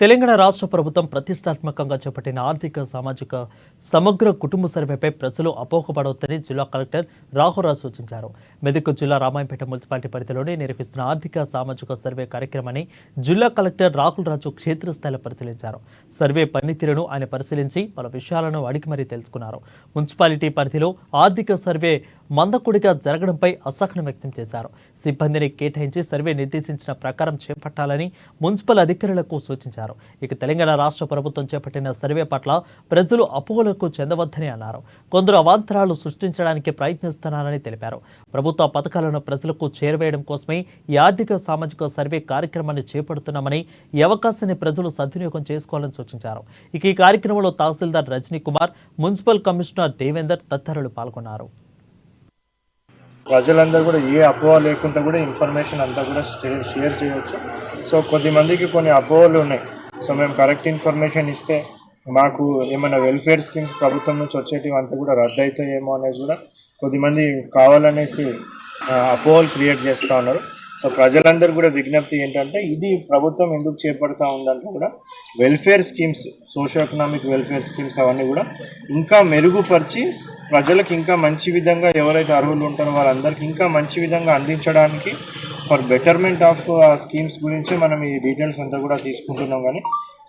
తెలంగాణ రాష్ట్ర ప్రభుత్వం ప్రతిష్టాత్మకంగా చేపట్టిన ఆర్థిక సామాజిక సమగ్ర కుటుంబ సర్వేపై ప్రజలు అపోహపడవద్దని జిల్లా కలెక్టర్ రాఘవరావు సూచించారు. మెదక్ జిల్లా రామాయంపేట మున్సిపాలిటీ పరిధిలోనే నిర్వహిస్తున్న ఆర్థిక సామాజిక సర్వే కార్యక్రమాన్ని జిల్లా కలెక్టర్ రాహుల్ రాజు క్షేత్రస్థాయిలో పరిశీలించారు. సర్వే పనితీరును ఆయన పరిశీలించి పలు విషయాలను అడిగి మరీ తెలుసుకున్నారు. మున్సిపాలిటీ పరిధిలో ఆర్థిక సర్వే మందకొడిగా జరగడంపై అసహనం వ్యక్తం చేశారు. సిబ్బందిని కేటాయించి సర్వే నిర్దేశించిన ప్రకారం చేపట్టాలని మున్సిపల్ అధికారులకు సూచించారు. ఇక తెలంగాణ రాష్ట్ర ప్రభుత్వం చేపట్టిన సర్వే పట్ల ప్రజలు అపోహలకు చెందవద్దని అన్నారు. కొందరు అవాంతరాలు సృష్టించడానికి ప్రయత్నిస్తున్నారని తెలిపారు. ప్రభుత్వ పథకాలను ప్రజలకు చేరవేయడం కోసమే ఈ ఆర్థిక సామాజిక సర్వే కార్యక్రమాన్ని చేపడుతున్నామని, ఈ అవకాశాన్ని ప్రజలు సద్వినియోగం చేసుకోవాలని సూచించారు. ఇక ఈ కార్యక్రమంలో తహసీల్దార్ రజనీ కుమార్, మున్సిపల్ కమిషనర్ దేవేందర్ తదితరులు పాల్గొన్నారు. ప్రజలందరూ కూడా ఏ అపోహ లేకుండా కూడా ఇన్ఫర్మేషన్ అంతా కూడా షేర్ చేయవచ్చు. సో కొద్దిమందికి కొన్ని అపోహలు ఉన్నాయి. సో మేము కరెక్ట్ ఇన్ఫర్మేషన్ ఇస్తే మాకు ఏమైనా వెల్ఫేర్ స్కీమ్స్ ప్రభుత్వం నుంచి వచ్చేటివి అంతా కూడా రద్దు అవుతాయేమో అనేది కూడా కొద్దిమంది కావాలనేసి అపోహలు క్రియేట్ చేస్తూ ఉన్నారు. సో ప్రజలందరూ కూడా విజ్ఞప్తి ఏంటంటే, ఇది ప్రభుత్వం ఎందుకు చేపడుతూ ఉందంటే కూడా welfare schemes, socio economic welfare schemes అవన్నీ కూడా ఇంకా మెరుగుపరిచి ప్రజలకు ఇంకా మంచి విధంగా ఎవరైతే అర్హులు ఉంటారో వాళ్ళందరికీ ఇంకా మంచి విధంగా అందించడానికి ఫర్ బెటర్మెంట్ ఆఫ్ స్కీమ్స్ గురించి మనం ఈ డీటెయిల్స్ అంతా కూడా తీసుకుంటున్నాం. కానీ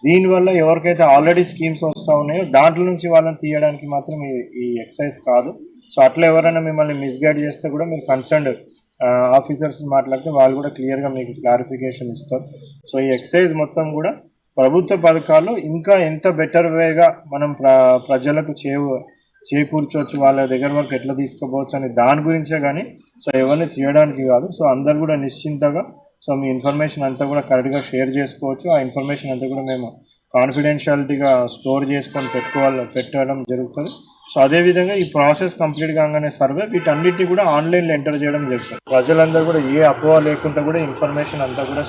దీనివల్ల ఎవరికైతే ఆల్రెడీ స్కీమ్స్ వస్తూ ఉన్నాయో దాంట్లో నుంచి వాళ్ళని తీయడానికి మాత్రం ఈ ఎక్సైజ్ కాదు. సో అట్లా ఎవరైనా మిమ్మల్ని మిస్గైడ్ చేస్తే కూడా మీరు కన్సర్న్డ్ ఆఫీసర్స్ మాట్లాడితే వాళ్ళు కూడా క్లియర్గా మీకు క్లారిఫికేషన్ ఇస్తారు. సో ఈ ఎక్సైజ్ మొత్తం కూడా ప్రభుత్వ పథకాలు ఇంకా ఎంత బెటర్ వేగా మనం ప్రజలకు చేకూర్చవచ్చు, వాళ్ళ దగ్గర వరకు ఎట్లా తీసుకోవచ్చు అని దాని గురించే కానీ సో ఎవరిని చేయడానికి కాదు. సో అందరు కూడా నిశ్చింతగా సో మీ ఇన్ఫర్మేషన్ అంతా కూడా కరెక్ట్గా షేర్ చేసుకోవచ్చు. ఆ ఇన్ఫర్మేషన్ అంతా కూడా మేము కాన్ఫిడెన్షియాలిటీగా స్టోర్ చేసుకొని పెట్టడం జరుగుతుంది. సో అదేవిధంగా ఈ ప్రాసెస్ కంప్లీట్ కాగానే సర్వే వీటన్నిటిని కూడా ఆన్లైన్లో ఎంటర్ చేయడం జరుగుతుంది. ప్రజలందరూ కూడా ఏ అపోహ లేకుండా కూడా ఇన్ఫర్మేషన్ అంతా కూడా